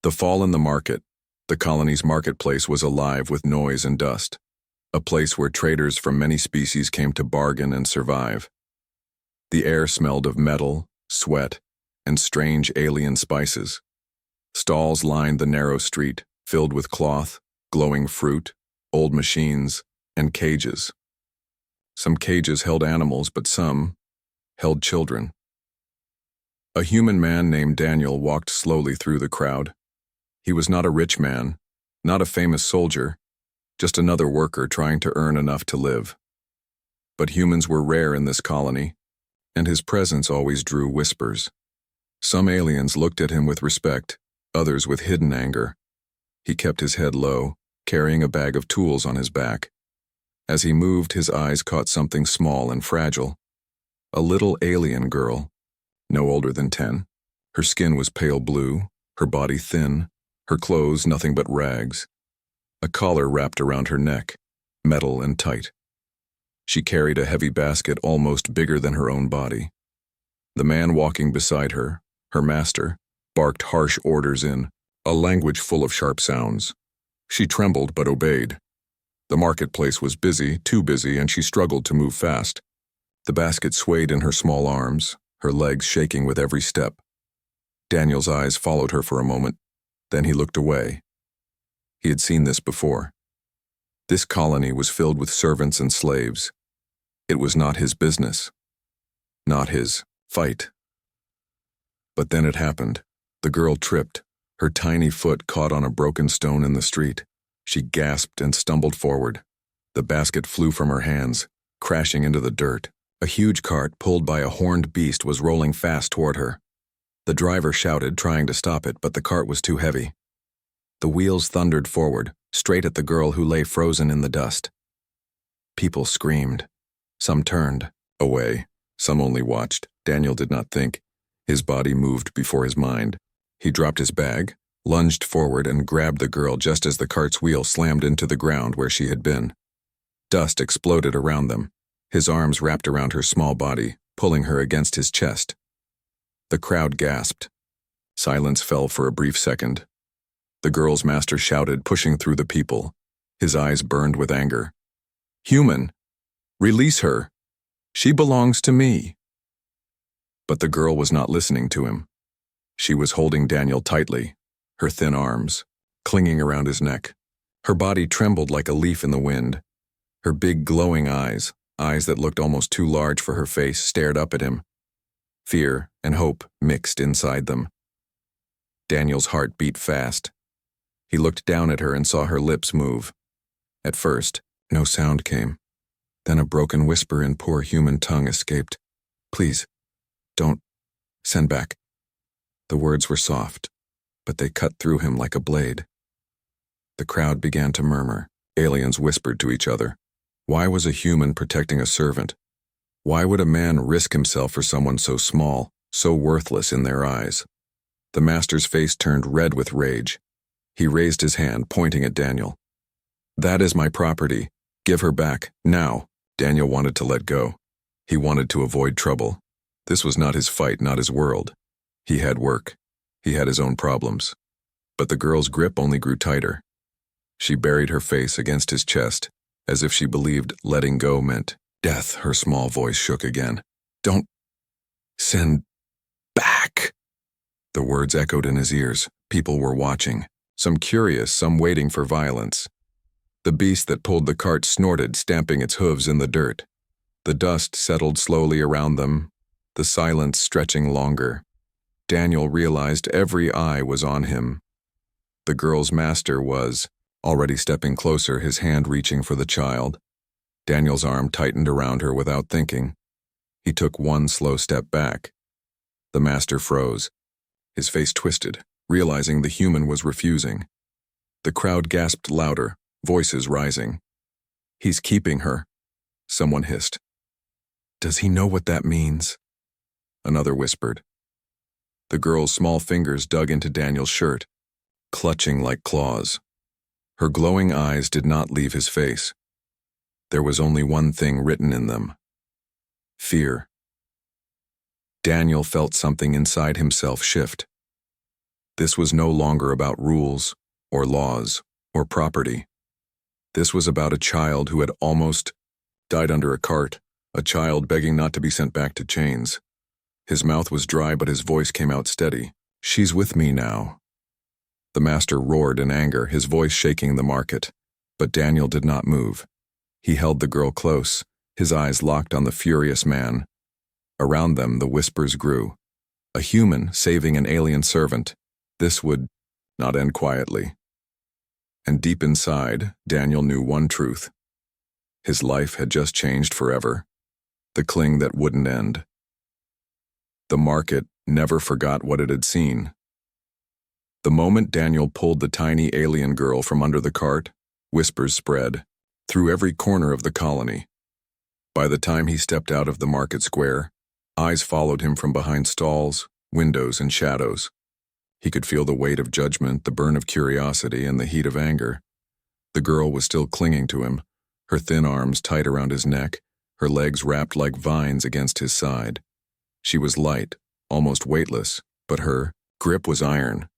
The fall in the market. The colony's marketplace was alive with noise and dust, a place where traders from many species came to bargain and survive. The air smelled of metal, sweat, and strange alien spices. Stalls lined the narrow street, filled with cloth, glowing fruit, old machines, and cages. Some cages held animals, but some held children. A human man named Daniel walked slowly through the crowd. He was not a rich man, not a famous soldier, just another worker trying to earn enough to live. But humans were rare in this colony, and his presence always drew whispers. Some aliens looked at him with respect, others with hidden anger. He kept his head low, carrying a bag of tools on his back. As he moved, his eyes caught something small and fragile. A little alien girl, no older than 10. Her skin was pale blue, her body thin, her clothes nothing but rags. A collar wrapped around her neck, metal and tight. She carried a heavy basket almost bigger than her own body. The man walking beside her, her master, barked harsh orders in a language full of sharp sounds. She trembled but obeyed. The marketplace was busy, too busy, and she struggled to move fast. The basket swayed in her small arms, her legs shaking with every step. Daniel's eyes followed her for a moment, then he looked away. He had seen this before. This colony was filled with servants and slaves. It was not his business, not his fight. But then it happened. The girl tripped. Her tiny foot caught on a broken stone in the street. She gasped and stumbled forward. The basket flew from her hands, crashing into the dirt. A huge cart pulled by a horned beast was rolling fast toward her. The driver shouted, trying to stop it, but the cart was too heavy. The wheels thundered forward, straight at the girl who lay frozen in the dust. People screamed. Some turned away. Some only watched. Daniel did not think. His body moved before his mind. He dropped his bag, lunged forward, and grabbed the girl just as the cart's wheel slammed into the ground where she had been. Dust exploded around them. His arms wrapped around her small body, pulling her against his chest. The crowd gasped. Silence fell for a brief second. The girl's master shouted, pushing through the people. His eyes burned with anger. "Human! Release her! She belongs to me!" But the girl was not listening to him. She was holding Daniel tightly, her thin arms clinging around his neck. Her body trembled like a leaf in the wind. Her big glowing eyes that looked almost too large for her face, stared up at him. Fear and hope mixed inside them. Daniel's heart beat fast. He looked down at her and saw her lips move. At first, no sound came. Then a broken whisper in poor human tongue escaped. "Please, don't send back." The words were soft, but they cut through him like a blade. The crowd began to murmur. Aliens whispered to each other. Why was a human protecting a servant? Why would a man risk himself for someone so small, so worthless in their eyes? The master's face turned red with rage. He raised his hand, pointing at Daniel. "That is my property. Give her back, now." Daniel wanted to let go. He wanted to avoid trouble. This was not his fight, not his world. He had work. He had his own problems. But the girl's grip only grew tighter. She buried her face against his chest, as if she believed letting go meant death. Her small voice shook again. "Don't send back." The words echoed in his ears. People were watching, some curious, some waiting for violence. The beast that pulled the cart snorted, stamping its hooves in the dirt. The dust settled slowly around them, the silence stretching longer. Daniel realized every eye was on him. The girl's master was already stepping closer, his hand reaching for the child. Daniel's arm tightened around her without thinking. He took one slow step back. The master froze. His face twisted, realizing the human was refusing. The crowd gasped louder, voices rising. "He's keeping her," someone hissed. "Does he know what that means?" Another whispered. The girl's small fingers dug into Daniel's shirt, clutching like claws. Her glowing eyes did not leave his face. There was only one thing written in them: fear. Daniel felt something inside himself shift. This was no longer about rules, or laws, or property. This was about a child who had almost died under a cart, a child begging not to be sent back to chains. His mouth was dry, but his voice came out steady. "She's with me now." The master roared in anger, his voice shaking the market. But Daniel did not move. He held the girl close, his eyes locked on the furious man. Around them, the whispers grew. A human saving an alien servant. This would not end quietly. And deep inside, Daniel knew one truth. His life had just changed forever. The cling that wouldn't end. The market never forgot what it had seen. The moment Daniel pulled the tiny alien girl from under the cart, whispers spread through every corner of the colony. By the time he stepped out of the market square, eyes followed him from behind stalls, windows, and shadows. He could feel the weight of judgment, the burn of curiosity, and the heat of anger. The girl was still clinging to him, her thin arms tight around his neck, her legs wrapped like vines against his side. She was light, almost weightless, but her grip was iron.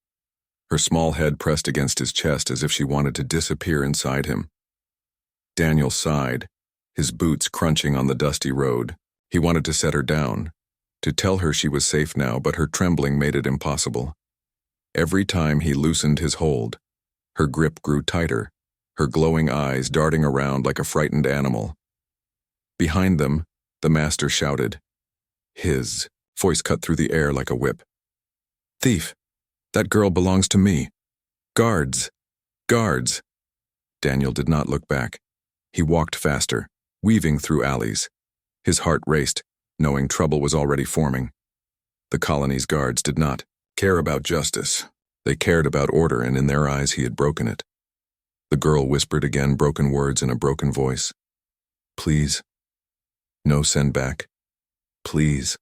Her small head pressed against his chest as if she wanted to disappear inside him. Daniel sighed, his boots crunching on the dusty road. He wanted to set her down, to tell her she was safe now, but her trembling made it impossible. Every time he loosened his hold, her grip grew tighter, her glowing eyes darting around like a frightened animal. Behind them, the master shouted. His voice cut through the air like a whip. "Thief! That girl belongs to me. Guards! Guards!" Daniel did not look back. He walked faster, weaving through alleys. His heart raced, knowing trouble was already forming. The colony's guards did not care about justice. They cared about order, and in their eyes he had broken it. The girl whispered again, broken words in a broken voice. "Please. No send back. Please."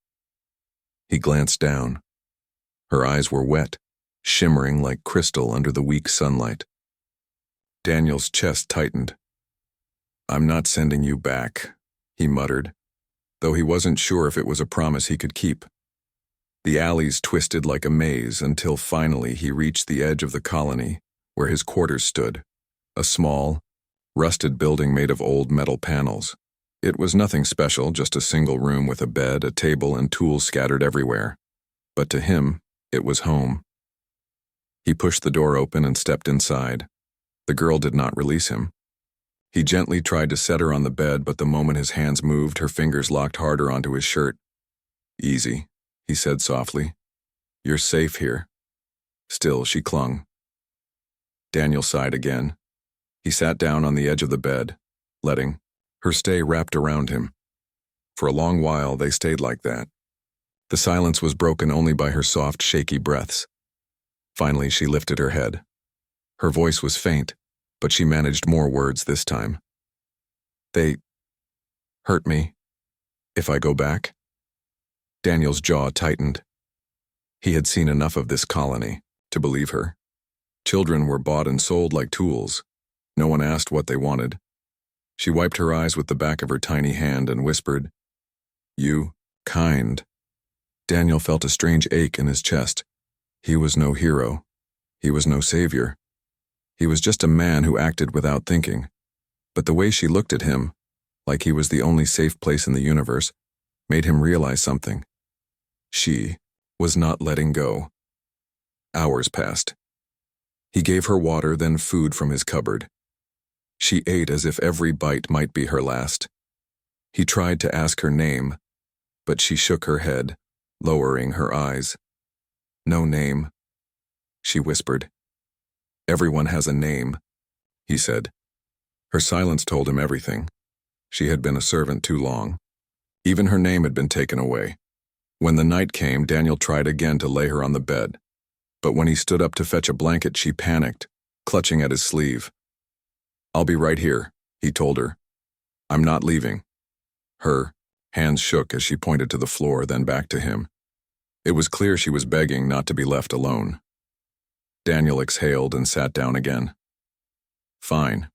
He glanced down. Her eyes were wet, shimmering like crystal under the weak sunlight. Daniel's chest tightened. "I'm not sending you back," he muttered, though he wasn't sure if it was a promise he could keep. The alleys twisted like a maze until finally he reached the edge of the colony, where his quarters stood, a small, rusted building made of old metal panels. It was nothing special, just a single room with a bed, a table, and tools scattered everywhere. But to him, it was home. He pushed the door open and stepped inside. The girl did not release him. He gently tried to set her on the bed, but the moment his hands moved, her fingers locked harder onto his shirt. "Easy," he said softly. "You're safe here." Still, she clung. Daniel sighed again. He sat down on the edge of the bed, letting her stay wrapped around him. For a long while, they stayed like that. The silence was broken only by her soft, shaky breaths. Finally, she lifted her head. Her voice was faint, but she managed more words this time. "They hurt me. If I go back?" Daniel's jaw tightened. He had seen enough of this colony to believe her. Children were bought and sold like tools. No one asked what they wanted. She wiped her eyes with the back of her tiny hand and whispered, "You, kind." Daniel felt a strange ache in his chest. He was no hero. He was no savior. He was just a man who acted without thinking. But the way she looked at him, like he was the only safe place in the universe, made him realize something. She was not letting go. Hours passed. He gave her water, then food from his cupboard. She ate as if every bite might be her last. He tried to ask her name, but she shook her head, lowering her eyes. "No name," she whispered. "Everyone has a name," he said. Her silence told him everything. She had been a servant too long. Even her name had been taken away. When the night came, Daniel tried again to lay her on the bed. But when he stood up to fetch a blanket, she panicked, clutching at his sleeve. "I'll be right here," he told her. "I'm not leaving." Her hands shook as she pointed to the floor, then back to him. It was clear she was begging not to be left alone. Daniel exhaled and sat down again. "Fine.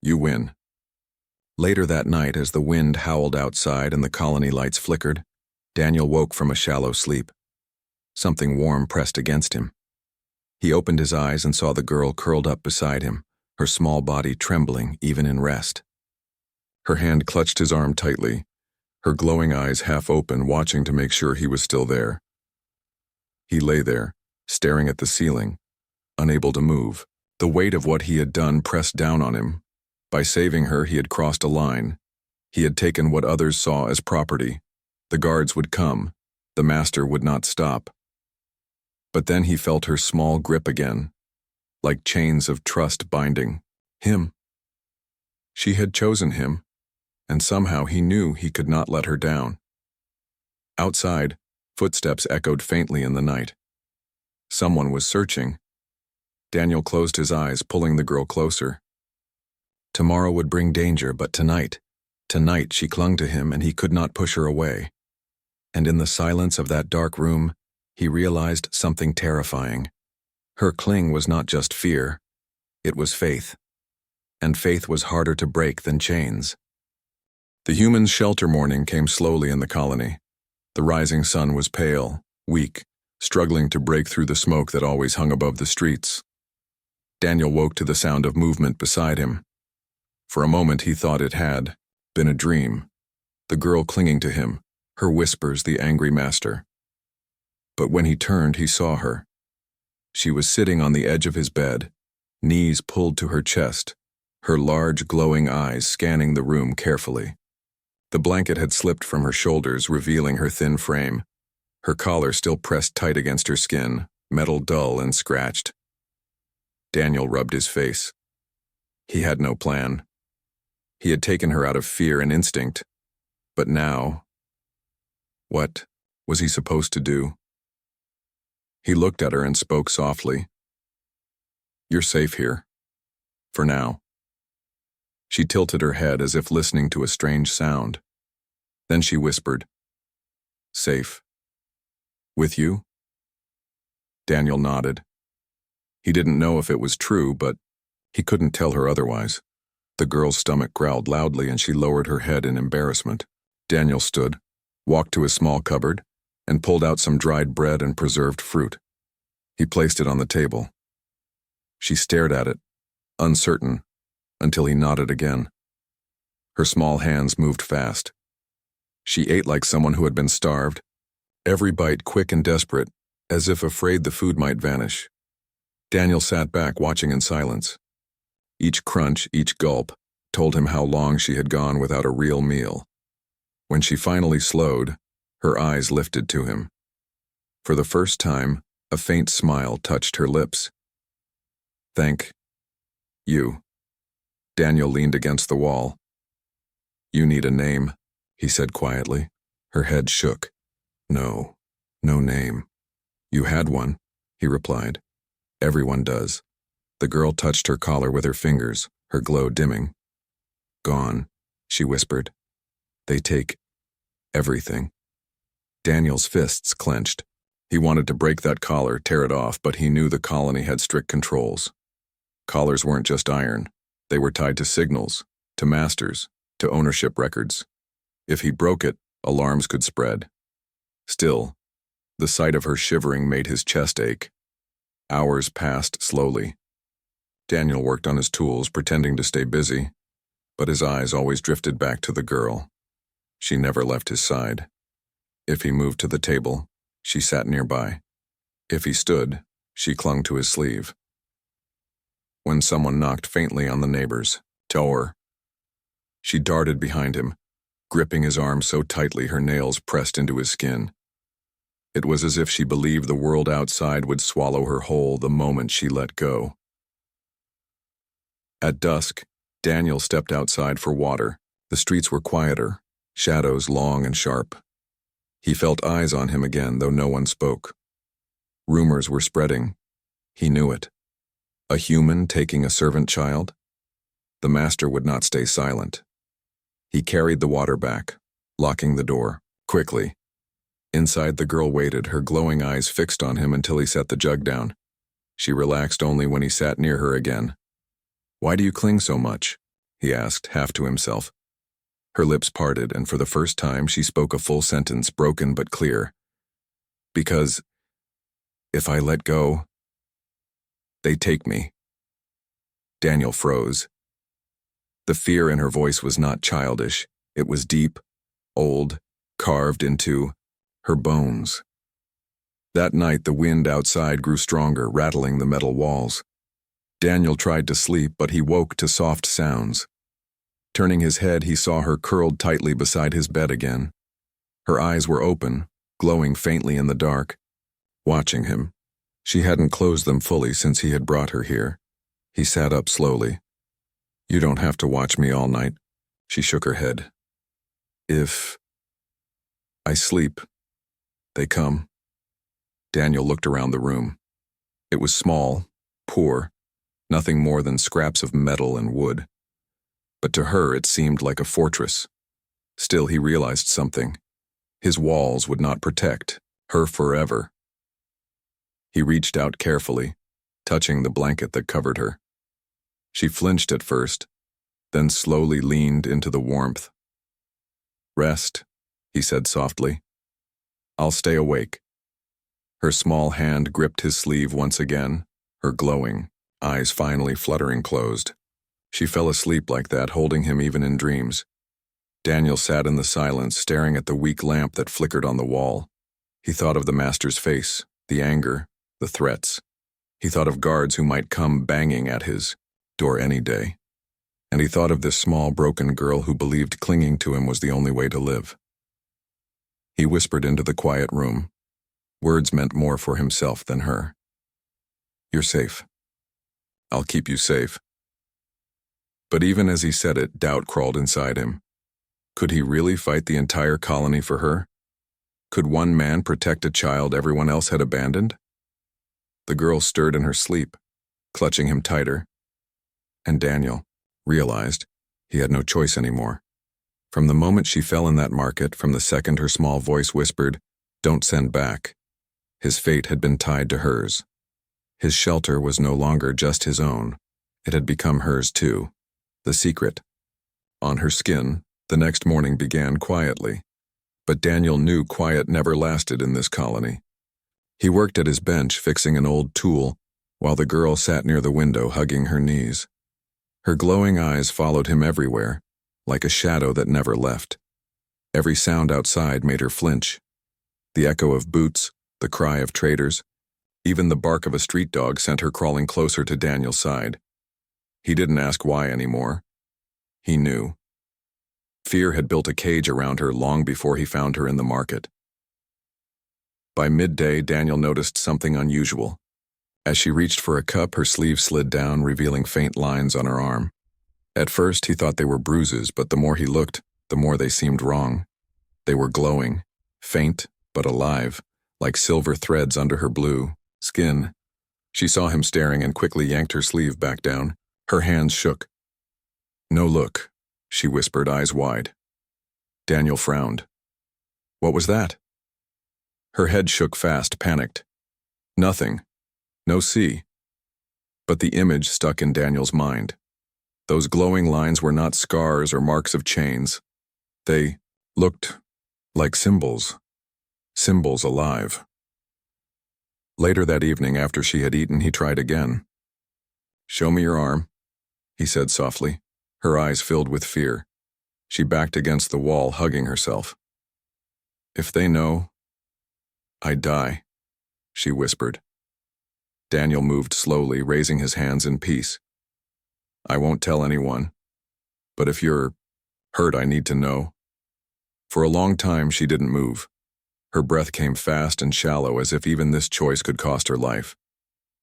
You win." Later that night, as the wind howled outside and the colony lights flickered, Daniel woke from a shallow sleep. Something warm pressed against him. He opened his eyes and saw the girl curled up beside him, her small body trembling even in rest. Her hand clutched his arm tightly, her glowing eyes half open, watching to make sure he was still there. He lay there, staring at the ceiling, unable to move. The weight of what he had done pressed down on him. By saving her, he had crossed a line. He had taken what others saw as property. The guards would come. The master would not stop. But then he felt her small grip again, like chains of trust binding him. She had chosen him, and somehow he knew he could not let her down. Outside, footsteps echoed faintly in the night. Someone was searching. Daniel closed his eyes, pulling the girl closer. Tomorrow would bring danger, but tonight she clung to him and he could not push her away. And in the silence of that dark room, he realized something terrifying. Her cling was not just fear, it was faith. And faith was harder to break than chains. The humans' shelter morning came slowly in the colony. The rising sun was pale, weak, struggling to break through the smoke that always hung above the streets. Daniel woke to the sound of movement beside him. For a moment he thought it had been a dream, the girl clinging to him, her whispers the angry master. But when he turned, he saw her. She was sitting on the edge of his bed, knees pulled to her chest, her large glowing eyes scanning the room carefully. The blanket had slipped from her shoulders, revealing her thin frame, her collar still pressed tight against her skin, metal dull and scratched. Daniel rubbed his face. He had no plan. He had taken her out of fear and instinct. But now, what was he supposed to do? He looked at her and spoke softly. "You're safe here. For now." She tilted her head as if listening to a strange sound. Then she whispered, "Safe. With you?" Daniel nodded. He didn't know if it was true, but he couldn't tell her otherwise. The girl's stomach growled loudly and she lowered her head in embarrassment. Daniel stood, walked to a small cupboard, and pulled out some dried bread and preserved fruit. He placed it on the table. She stared at it, uncertain, until he nodded again. Her small hands moved fast. She ate like someone who had been starved, every bite quick and desperate, as if afraid the food might vanish. Daniel sat back, watching in silence. Each crunch, each gulp, told him how long she had gone without a real meal. When she finally slowed, her eyes lifted to him. For the first time, a faint smile touched her lips. "Thank you." Daniel leaned against the wall. "You need a name," he said quietly. Her head shook. No name." "You had one," he replied. "Everyone does." The girl touched her collar with her fingers, her glow dimming. "Gone," she whispered. "They take everything." Daniel's fists clenched. He wanted to break that collar, tear it off, but he knew the colony had strict controls. Collars weren't just iron. They were tied to signals, to masters, to ownership records. If he broke it, alarms could spread. Still, the sight of her shivering made his chest ache. Hours passed slowly. Daniel worked on his tools, pretending to stay busy, but his eyes always drifted back to the girl. She never left his side. If he moved to the table, she sat nearby. If he stood, she clung to his sleeve. When someone knocked faintly on the neighbor's door, she darted behind him, gripping his arm so tightly her nails pressed into his skin. It was as if she believed the world outside would swallow her whole the moment she let go. At dusk, Daniel stepped outside for water. The streets were quieter, shadows long and sharp. He felt eyes on him again, though no one spoke. Rumors were spreading. He knew it. A human taking a servant child? The master would not stay silent. He carried the water back, locking the door, quickly. Inside, the girl waited, her glowing eyes fixed on him until he set the jug down. She relaxed only when he sat near her again. "Why do you cling so much?" he asked, half to himself. Her lips parted, and for the first time she spoke a full sentence, broken but clear. "Because if I let go, They take me. Daniel froze. The fear in her voice was not childish. It was deep, old, carved into her bones. That night, the wind outside grew stronger, rattling the metal walls. Daniel tried to sleep, but he woke to soft sounds. Turning his head, he saw her curled tightly beside his bed again. Her eyes were open, glowing faintly in the dark, watching him. She hadn't closed them fully since he had brought her here. He sat up slowly. "You don't have to watch me all night." She shook her head. "If I sleep, they come." Daniel looked around the room. It was small, poor, nothing more than scraps of metal and wood. But to her it seemed like a fortress. Still, he realized something. His walls would not protect her forever. He reached out carefully, touching the blanket that covered her. She flinched at first, then slowly leaned into the warmth. "Rest," he said softly. "I'll stay awake." Her small hand gripped his sleeve once again, her glowing eyes finally fluttering closed. She fell asleep like that, holding him even in dreams. Daniel sat in the silence, staring at the weak lamp that flickered on the wall. He thought of the master's face, the anger, the threats. He thought of guards who might come banging at his door any day. And he thought of this small, broken girl who believed clinging to him was the only way to live. He whispered into the quiet room. Words meant more for himself than her. "You're safe. I'll keep you safe." But even as he said it, doubt crawled inside him. Could he really fight the entire colony for her? Could one man protect a child everyone else had abandoned? The girl stirred in her sleep, clutching him tighter. And Daniel realized he had no choice anymore. From the moment she fell in that market, from the second her small voice whispered, "Don't send back," his fate had been tied to hers. His shelter was no longer just his own. It had become hers too. The secret. On her skin, the next morning began quietly. But Daniel knew quiet never lasted in this colony. He worked at his bench, fixing an old tool, while the girl sat near the window, hugging her knees. Her glowing eyes followed him everywhere, like a shadow that never left. Every sound outside made her flinch. The echo of boots, the cry of traders, even the bark of a street dog sent her crawling closer to Daniel's side. He didn't ask why anymore. He knew. Fear had built a cage around her long before he found her in the market. By midday, Daniel noticed something unusual. As she reached for a cup, her sleeve slid down, revealing faint lines on her arm. At first, he thought they were bruises, but the more he looked, the more they seemed wrong. They were glowing, faint but alive, like silver threads under her blue skin. She saw him staring and quickly yanked her sleeve back down. Her hands shook. "No, look," she whispered, eyes wide. Daniel frowned. "What was that?" Her head shook fast, panicked. "Nothing. No see." But the image stuck in Daniel's mind. Those glowing lines were not scars or marks of chains. They looked like symbols. Symbols alive. Later that evening, after she had eaten, he tried again. "Show me your arm," he said softly. Her eyes filled with fear. She backed against the wall, hugging herself. "If they know, I die," she whispered. Daniel moved slowly, raising his hands in peace. "I won't tell anyone. But if you're hurt, I need to know." For a long time, she didn't move. Her breath came fast and shallow, as if even this choice could cost her life.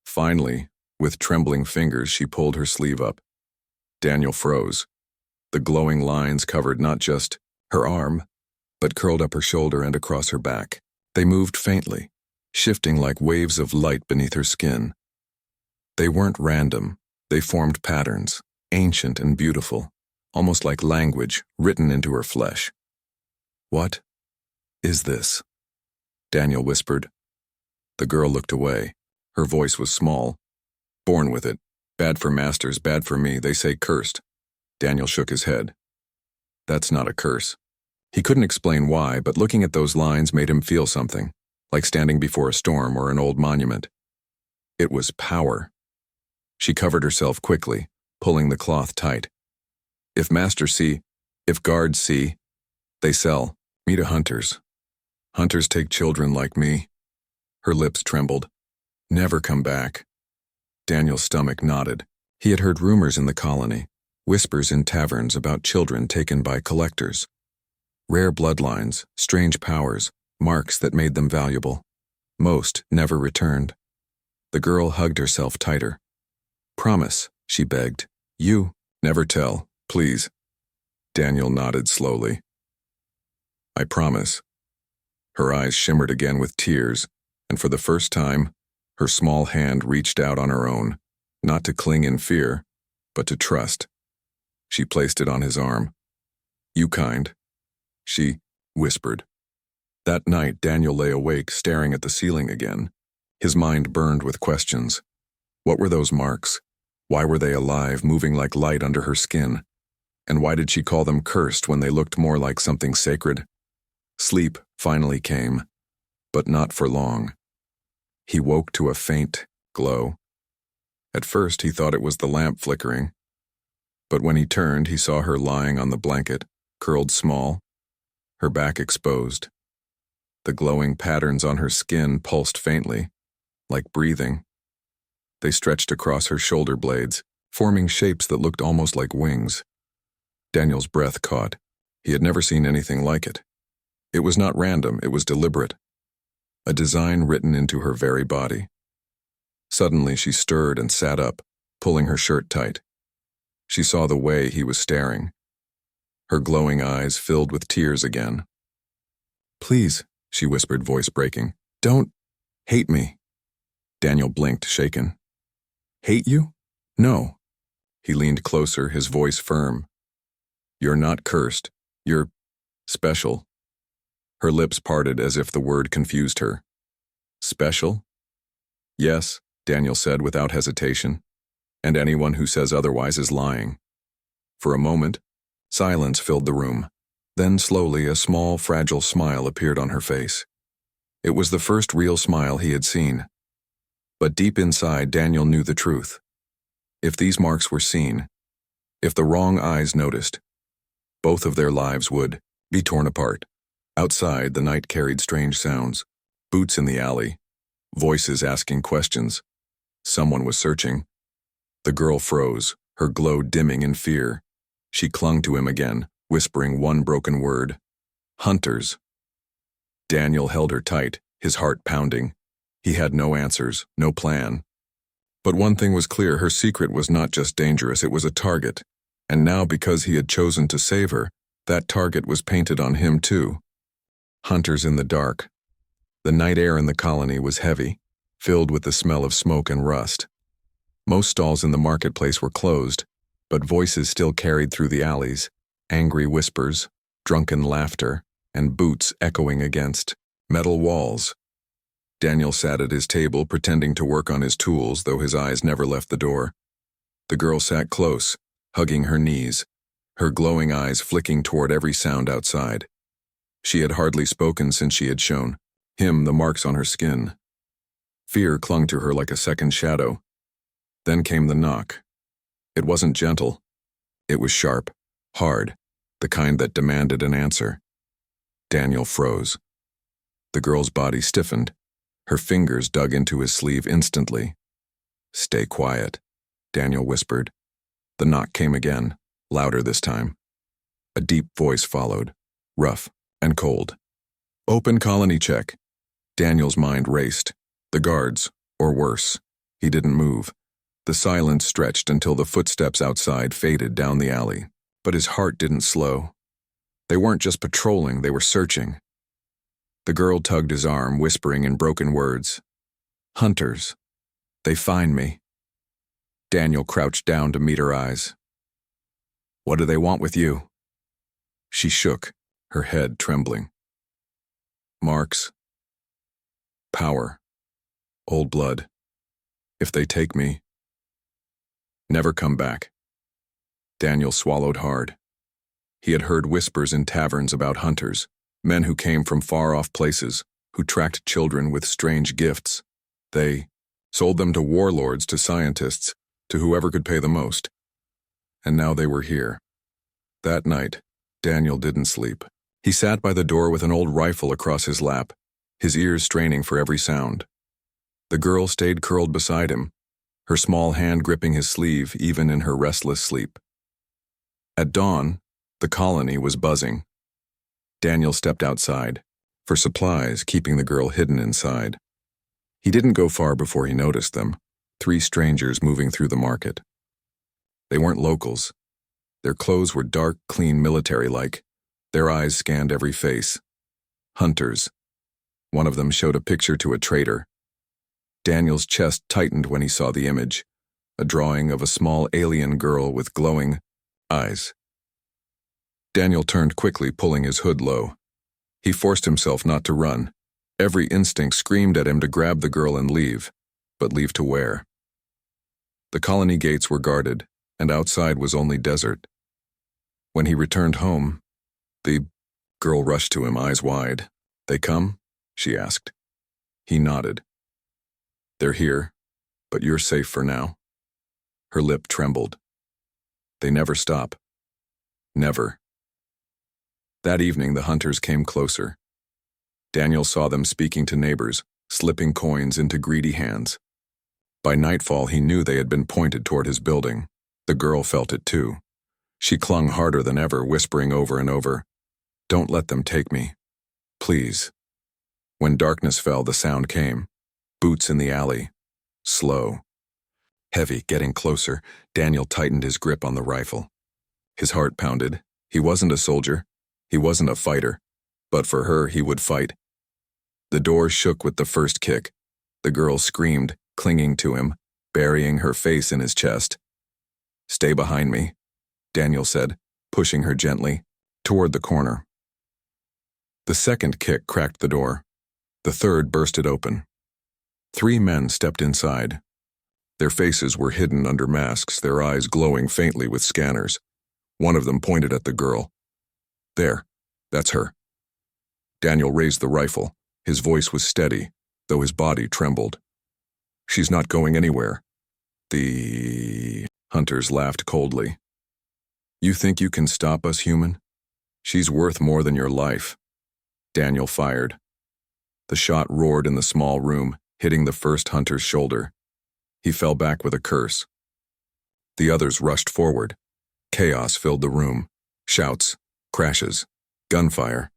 Finally, with trembling fingers, she pulled her sleeve up. Daniel froze. The glowing lines covered not just her arm, but curled up her shoulder and across her back. They moved faintly, shifting like waves of light beneath her skin. They weren't random. They formed patterns, ancient and beautiful, almost like language written into her flesh. "What is this?" Daniel whispered. The girl looked away. Her voice was small. "Born with it. Bad for masters, bad for me. They say cursed." Daniel shook his head. "That's not a curse." He couldn't explain why, but looking at those lines made him feel something, like standing before a storm or an old monument. It was power. She covered herself quickly, pulling the cloth tight. If masters see, if guards see, they sell me to hunters. Hunters take children like me. Her lips trembled. Never come back. Daniel's stomach knotted. He had heard rumors in the colony, whispers in taverns about children taken by collectors. Rare bloodlines, strange powers, marks that made them valuable. Most never returned. The girl hugged herself tighter. Promise, she begged. You never tell, please. Daniel nodded slowly. I promise. Her eyes shimmered again with tears, and for the first time, her small hand reached out on her own, not to cling in fear, but to trust. She placed it on his arm. You kind, she whispered. That night, Daniel lay awake, staring at the ceiling again. His mind burned with questions. What were those marks? Why were they alive, moving like light under her skin? And why did she call them cursed when they looked more like something sacred? Sleep finally came, but not for long. He woke to a faint glow. At first, he thought it was the lamp flickering, but when he turned, he saw her lying on the blanket, curled small, her back exposed. The glowing patterns on her skin pulsed faintly, like breathing. They stretched across her shoulder blades, forming shapes that looked almost like wings. Daniel's breath caught. He had never seen anything like it. It was not random, it was deliberate. A design written into her very body. Suddenly she stirred and sat up, pulling her shirt tight. She saw the way he was staring. Her glowing eyes filled with tears again. Please, she whispered, voice breaking. Don't hate me. Daniel blinked, shaken. Hate you? No. He leaned closer, his voice firm. You're not cursed. You're special. Her lips parted as if the word confused her. Special? Yes, Daniel said without hesitation. And anyone who says otherwise is lying. For a moment, silence filled the room. Then slowly a small, fragile smile appeared on her face. It was the first real smile he had seen. But deep inside, Daniel knew the truth. If these marks were seen, if the wrong eyes noticed, both of their lives would be torn apart. Outside, the night carried strange sounds. Boots in the alley. Voices asking questions. Someone was searching. The girl froze, her glow dimming in fear. She clung to him again, whispering one broken word. Hunters. Daniel held her tight, his heart pounding. He had no answers, no plan. But one thing was clear, her secret was not just dangerous, it was a target. And now, because he had chosen to save her, that target was painted on him too. Hunters in the dark. The night air in the colony was heavy, filled with the smell of smoke and rust. Most stalls in the marketplace were closed, but voices still carried through the alleys, angry whispers, drunken laughter, and boots echoing against metal walls. Daniel sat at his table, pretending to work on his tools, though his eyes never left the door. The girl sat close, hugging her knees, her glowing eyes flicking toward every sound outside. She had hardly spoken since she had shown him the marks on her skin. Fear clung to her like a second shadow. Then came the knock. It wasn't gentle. It was sharp, hard, the kind that demanded an answer. Daniel froze. The girl's body stiffened. Her fingers dug into his sleeve instantly. Stay quiet, Daniel whispered. The knock came again, louder this time. A deep voice followed, rough and cold. Open colony check. Daniel's mind raced. The guards, or worse. He didn't move. The silence stretched until the footsteps outside faded down the alley. But his heart didn't slow. They weren't just patrolling, they were searching. The girl tugged his arm, whispering in broken words. Hunters. They find me. Daniel crouched down to meet her eyes. What do they want with you? She shook, her head trembling. Marks. Power. Old blood. If they take me, never come back. Daniel swallowed hard. He had heard whispers in taverns about hunters, men who came from far-off places, who tracked children with strange gifts. They sold them to warlords, to scientists, to whoever could pay the most. And now they were here. That night, Daniel didn't sleep. He sat by the door with an old rifle across his lap, his ears straining for every sound. The girl stayed curled beside him, her small hand gripping his sleeve even in her restless sleep. At dawn, the colony was buzzing. Daniel stepped outside, for supplies, keeping the girl hidden inside. He didn't go far before he noticed them, 3 strangers moving through the market. They weren't locals. Their clothes were dark, clean, military-like. Their eyes scanned every face. Hunters. One of them showed a picture to a trader. Daniel's chest tightened when he saw the image, a drawing of a small alien girl with glowing eyes. Daniel turned quickly, pulling his hood low. He forced himself not to run. Every instinct screamed at him to grab the girl and leave, but leave to where? The colony gates were guarded, and outside was only desert. When he returned home, the girl rushed to him, eyes wide. "They come?" she asked. He nodded. "They're here, but you're safe for now." Her lip trembled. "They never stop. Never." That evening, the hunters came closer. Daniel saw them speaking to neighbors, slipping coins into greedy hands. By nightfall, he knew they had been pointed toward his building. The girl felt it too. She clung harder than ever, whispering over and over, "Don't let them take me. Please." When darkness fell, the sound came. Boots in the alley. Slow. Heavy, getting closer. Daniel tightened his grip on the rifle. His heart pounded. He wasn't a soldier. He wasn't a fighter. But for her, he would fight. The door shook with the first kick. The girl screamed, clinging to him, burying her face in his chest. "Stay behind me," Daniel said, pushing her gently, toward the corner. The second kick cracked the door. The third burst it open. 3 men stepped inside. Their faces were hidden under masks, their eyes glowing faintly with scanners. One of them pointed at the girl. "There, that's her." Daniel raised the rifle. His voice was steady, though his body trembled. "She's not going anywhere." The hunters laughed coldly. "You think you can stop us, human? She's worth more than your life." Daniel fired. The shot roared in the small room, hitting the first hunter's shoulder. He fell back with a curse. The others rushed forward. Chaos filled the room. Shouts, crashes, gunfire.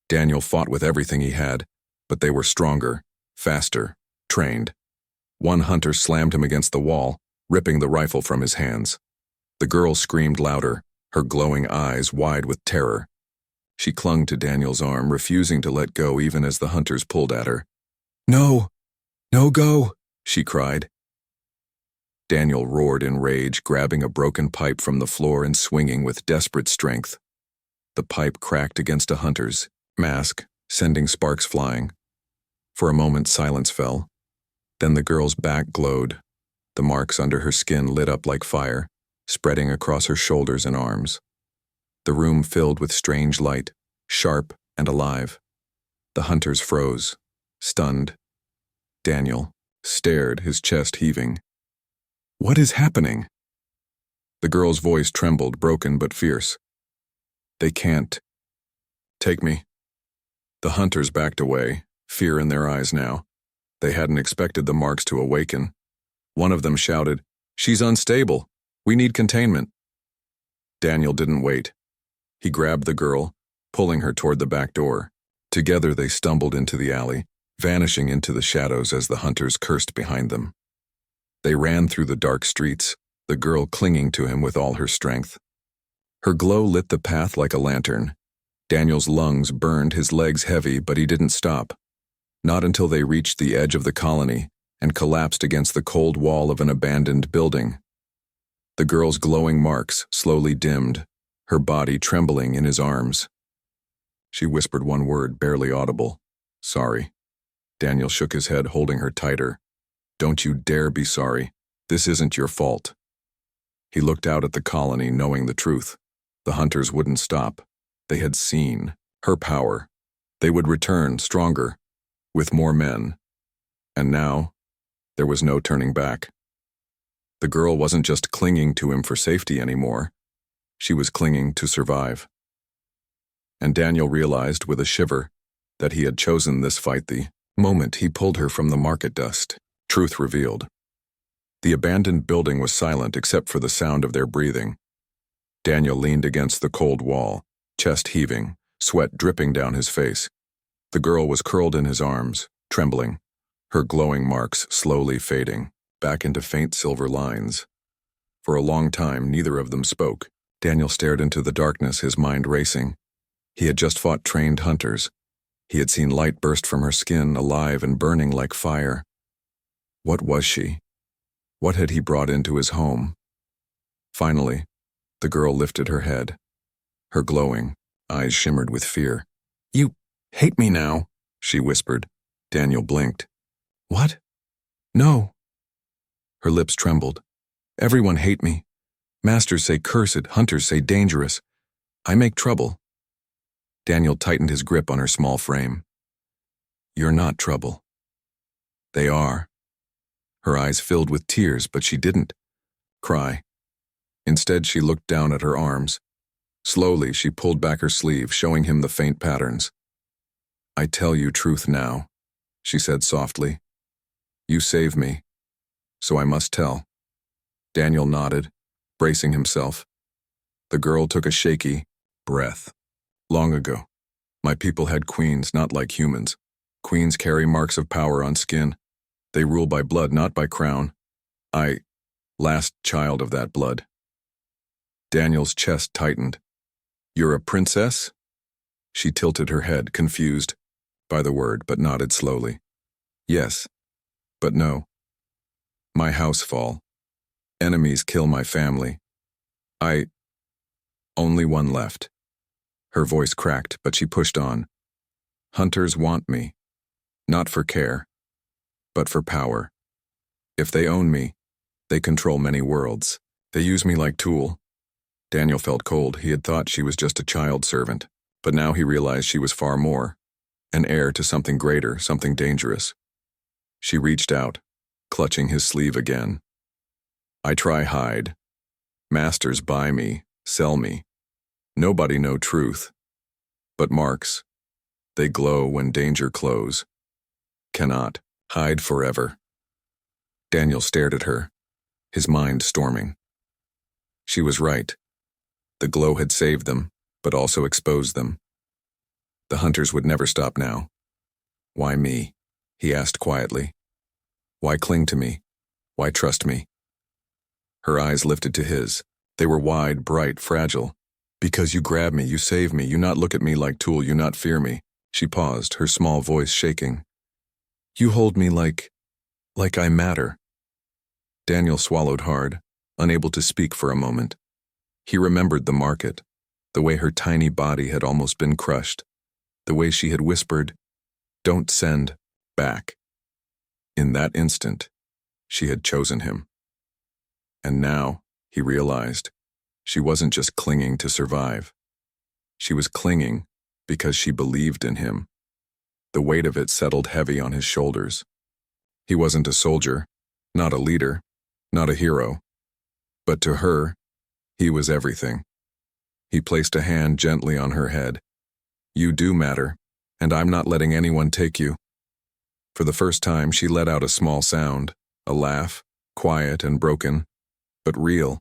Daniel fought with everything he had, but they were stronger, faster, trained. One hunter slammed him against the wall, ripping the rifle from his hands. The girl screamed louder, her glowing eyes wide with terror. She clung to Daniel's arm, refusing to let go even as the hunters pulled at her. "No! No go!" she cried. Daniel roared in rage, grabbing a broken pipe from the floor and swinging with desperate strength. The pipe cracked against a hunter's mask, sending sparks flying. For a moment, silence fell. Then the girl's back glowed. The marks under her skin lit up like fire, spreading across her shoulders and arms. The room filled with strange light, sharp and alive. The hunters froze, stunned. Daniel stared, his chest heaving. "What is happening?" The girl's voice trembled, broken but fierce. "They can't. Take me." The hunters backed away, fear in their eyes now. They hadn't expected the marks to awaken. One of them shouted, "She's unstable. We need containment." Daniel didn't wait. He grabbed the girl, pulling her toward the back door. Together they stumbled into the alley, vanishing into the shadows as the hunters cursed behind them. They ran through the dark streets, the girl clinging to him with all her strength. Her glow lit the path like a lantern. Daniel's lungs burned, his legs heavy, but he didn't stop. Not until they reached the edge of the colony and collapsed against the cold wall of an abandoned building. The girl's glowing marks slowly dimmed, her body trembling in his arms. She whispered one word, barely audible. "Sorry." Daniel shook his head, holding her tighter. "Don't you dare be sorry. This isn't your fault." He looked out at the colony, knowing the truth. The hunters wouldn't stop. They had seen her power. They would return, stronger, with more men. And now, there was no turning back. The girl wasn't just clinging to him for safety anymore. She was clinging to survive. And Daniel realized with a shiver that he had chosen this fight the moment he pulled her from the market dust. Truth revealed. The abandoned building was silent except for the sound of their breathing. Daniel leaned against the cold wall, chest heaving, sweat dripping down his face. The girl was curled in his arms, trembling, her glowing marks slowly fading back into faint silver lines. For a long time, neither of them spoke. Daniel stared into the darkness, his mind racing. He had just fought trained hunters. He had seen light burst from her skin, alive and burning like fire. What was she? What had he brought into his home? Finally, the girl lifted her head. Her glowing eyes shimmered with fear. "You hate me now," she whispered. Daniel blinked. "What? No." Her lips trembled. "Everyone hate me. Masters say cursed, hunters say dangerous. I make trouble." Daniel tightened his grip on her small frame. "You're not trouble." "They are." Her eyes filled with tears, but she didn't cry. Instead, she looked down at her arms. Slowly, she pulled back her sleeve, showing him the faint patterns. "I tell you truth now," she said softly. "You save me, so I must tell." Daniel nodded, bracing himself. The girl took a shaky breath. "Long ago, my people had queens not like humans. Queens carry marks of power on skin. They rule by blood, not by crown. Last child of that blood." Daniel's chest tightened. "You're a princess?" She tilted her head, confused by the word, but nodded slowly. "Yes, but no. My house fall. Enemies kill my family. Only one left." Her voice cracked, but she pushed on. "Hunters want me, not for care, but for power. If they own me, they control many worlds. They use me like tool." Daniel felt cold. He had thought she was just a child servant, but now he realized she was far more, an heir to something greater, something dangerous. She reached out, clutching his sleeve again. "I try hide. Masters buy me, sell me. Nobody know truth. But marks, they glow when danger close. Cannot hide forever." Daniel stared at her, his mind storming. She was right. The glow had saved them, but also exposed them. The hunters would never stop now. "Why me?" he asked quietly. "Why cling to me? Why trust me?" Her eyes lifted to his. They were wide, bright, fragile. "Because you grab me, you save me, you not look at me like tool, you not fear me." She paused, her small voice shaking. "You hold me like I matter." Daniel swallowed hard, unable to speak for a moment. He remembered the market, the way her tiny body had almost been crushed, the way she had whispered, "Don't send back." In that instant, she had chosen him. And now, he realized, she wasn't just clinging to survive. She was clinging because she believed in him. The weight of it settled heavy on his shoulders. He wasn't a soldier, not a leader, not a hero. But to her, he was everything. He placed a hand gently on her head. "You do matter, and I'm not letting anyone take you." For the first time, she let out a small sound, a laugh, quiet and broken, but real.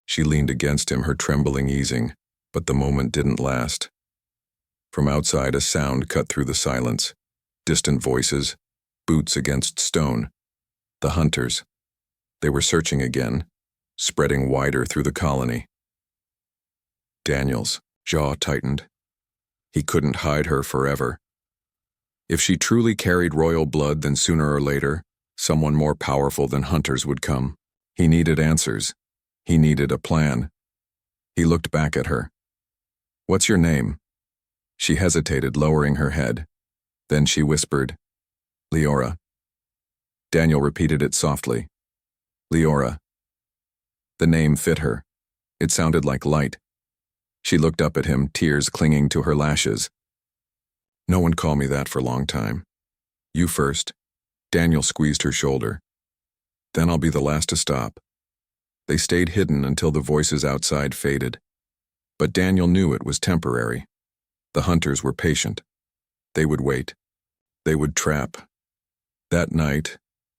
She leaned against him, her trembling easing, but the moment didn't last. From outside, a sound cut through the silence. Distant voices, boots against stone. The hunters. They were searching again, spreading wider through the colony. Daniel's jaw tightened. He couldn't hide her forever. If she truly carried royal blood, then sooner or later, someone more powerful than hunters would come. He needed answers. He needed a plan. He looked back at her. "What's your name?" She hesitated, lowering her head. Then she whispered, "Leora." Daniel repeated it softly. "Leora." The name fit her. It sounded like light. She looked up at him, tears clinging to her lashes. "No one called me that for a long time. You first." Daniel squeezed her shoulder. Then I'll be the last to stop. They stayed hidden until the voices outside faded. But Daniel knew it was temporary. The hunters were patient. They would wait. They would trap. That night,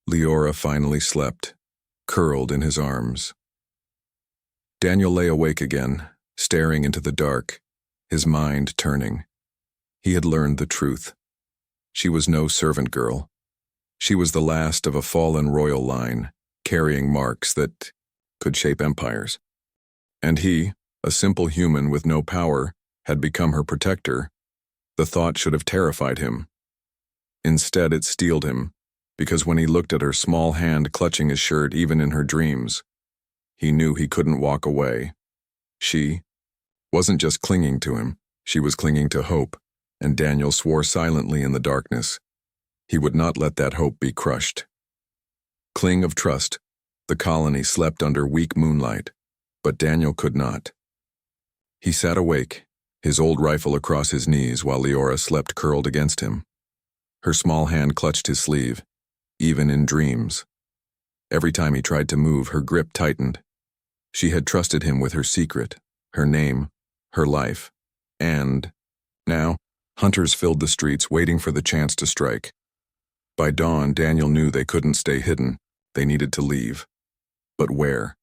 Leora finally slept, curled in his arms. Daniel lay awake again, staring into the dark, his mind turning. He had learned the truth. She was no servant girl. She was the last of a fallen royal line, carrying marks that could shape empires. And he, a simple human with no power, had become her protector. The thought should have terrified him. Instead, it steeled him, because when he looked at her small hand clutching his shirt even in her dreams, he knew he couldn't walk away. She wasn't just clinging to him, she was clinging to hope, and Daniel swore silently in the darkness. He would not let that hope be crushed. Cling of trust, the colony slept under weak moonlight, but Daniel could not. He sat awake, his old rifle across his knees while Leora slept curled against him. Her small hand clutched his sleeve, even in dreams. Every time he tried to move, her grip tightened. She had trusted him with her secret, her name, her life, and now, hunters filled the streets waiting for the chance to strike. By dawn, Daniel knew they couldn't stay hidden. They needed to leave. But where?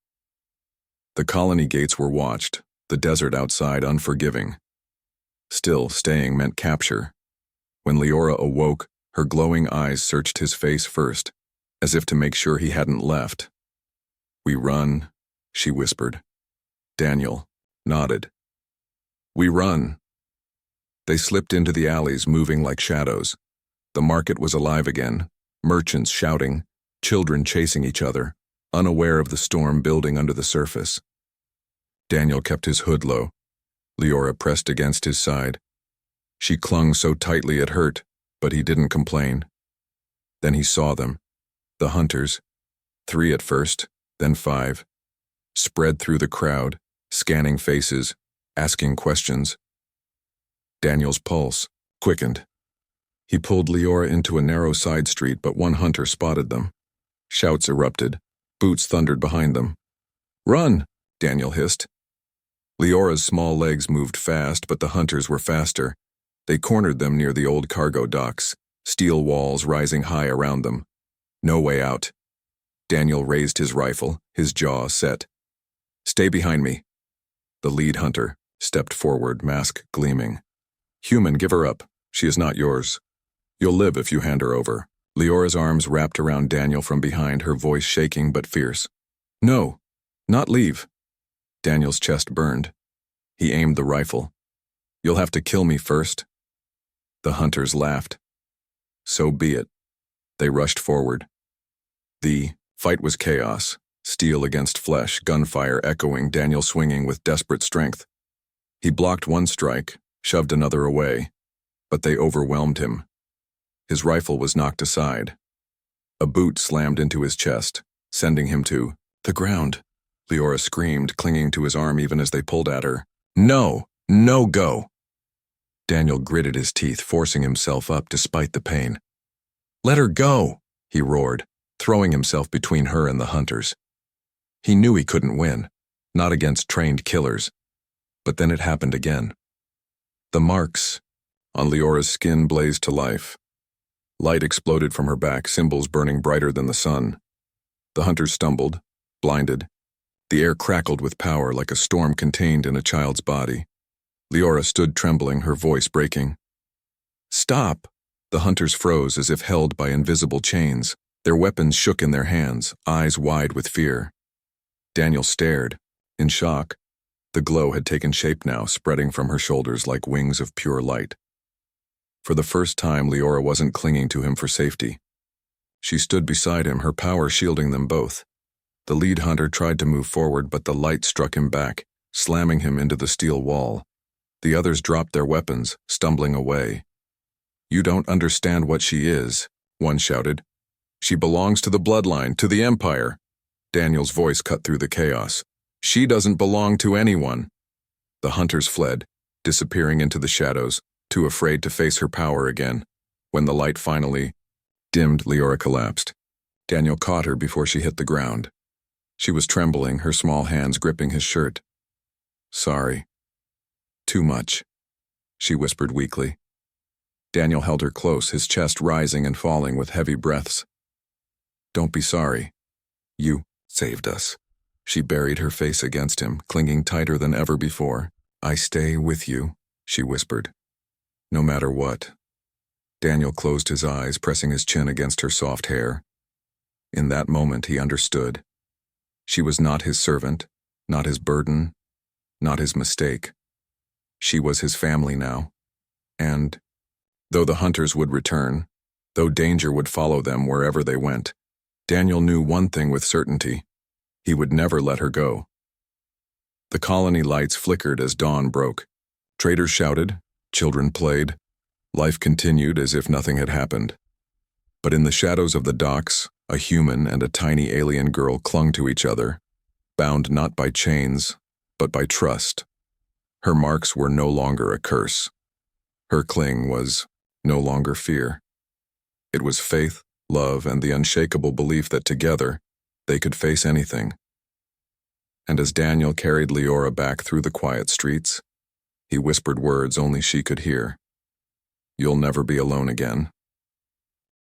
The colony gates were watched, the desert outside unforgiving. Still, staying meant capture. When Leora awoke, her glowing eyes searched his face first, as if to make sure he hadn't left. "We run," she whispered. Daniel nodded. "We run." They slipped into the alleys, moving like shadows. The market was alive again, merchants shouting, children chasing each other, unaware of the storm building under the surface. Daniel kept his hood low. Leora pressed against his side. She clung so tightly it hurt, but he didn't complain. Then he saw them. The hunters, 3 at first, then 5, spread through the crowd, scanning faces, asking questions. Daniel's pulse quickened. He pulled Leora into a narrow side street, but one hunter spotted them. Shouts erupted. Boots thundered behind them. "Run!" Daniel hissed. Leora's small legs moved fast, but the hunters were faster. They cornered them near the old cargo docks, steel walls rising high around them. No way out. Daniel raised his rifle, his jaw set. "Stay behind me." The lead hunter stepped forward, mask gleaming. "Human, give her up. She is not yours. You'll live if you hand her over." Leora's arms wrapped around Daniel from behind, her voice shaking but fierce. "No, not leave." Daniel's chest burned. He aimed the rifle. "You'll have to kill me first." The hunters laughed. So be it. They rushed forward. The fight was chaos, steel against flesh, gunfire echoing, Daniel swinging with desperate strength. He blocked one strike, shoved another away, but they overwhelmed him. His rifle was knocked aside. A boot slammed into his chest, sending him to the ground. Leora screamed, clinging to his arm even as they pulled at her. "No! No go!" Daniel gritted his teeth, forcing himself up despite the pain. "Let her go!" he roared, throwing himself between her and the hunters. He knew he couldn't win, not against trained killers. But then it happened again. The marks on Leora's skin blazed to life. Light exploded from her back, symbols burning brighter than the sun. The hunters stumbled, blinded. The air crackled with power like a storm contained in a child's body. Leora stood trembling, her voice breaking. "Stop!" The hunters froze as if held by invisible chains. Their weapons shook in their hands, eyes wide with fear. Daniel stared, in shock. The glow had taken shape now, spreading from her shoulders like wings of pure light. For the first time, Leora wasn't clinging to him for safety. She stood beside him, her power shielding them both. The lead hunter tried to move forward, but the light struck him back, slamming him into the steel wall. The others dropped their weapons, stumbling away. "You don't understand what she is," one shouted. "She belongs to the bloodline, to the Empire." Daniel's voice cut through the chaos. "She doesn't belong to anyone." The hunters fled, disappearing into the shadows, too afraid to face her power again. When the light finally dimmed, Leora collapsed. Daniel caught her before she hit the ground. She was trembling, her small hands gripping his shirt. Sorry. Too much, she whispered weakly. Daniel held her close, his chest rising and falling with heavy breaths. Don't be sorry. You saved us. She buried her face against him, clinging tighter than ever before. I stay with you, she whispered. No matter what. Daniel closed his eyes, pressing his chin against her soft hair. In that moment, he understood. She was not his servant, not his burden, not his mistake. She was his family now. And, though the hunters would return, though danger would follow them wherever they went, Daniel knew one thing with certainty. He would never let her go. The colony lights flickered as dawn broke. Traders shouted, children played. Life continued as if nothing had happened. But in the shadows of the docks, a human and a tiny alien girl clung to each other, bound not by chains, but by trust. Her marks were no longer a curse. Her cling was no longer fear. It was faith, love, and the unshakable belief that together they could face anything. And as Daniel carried Leora back through the quiet streets, he whispered words only she could hear. You'll never be alone again.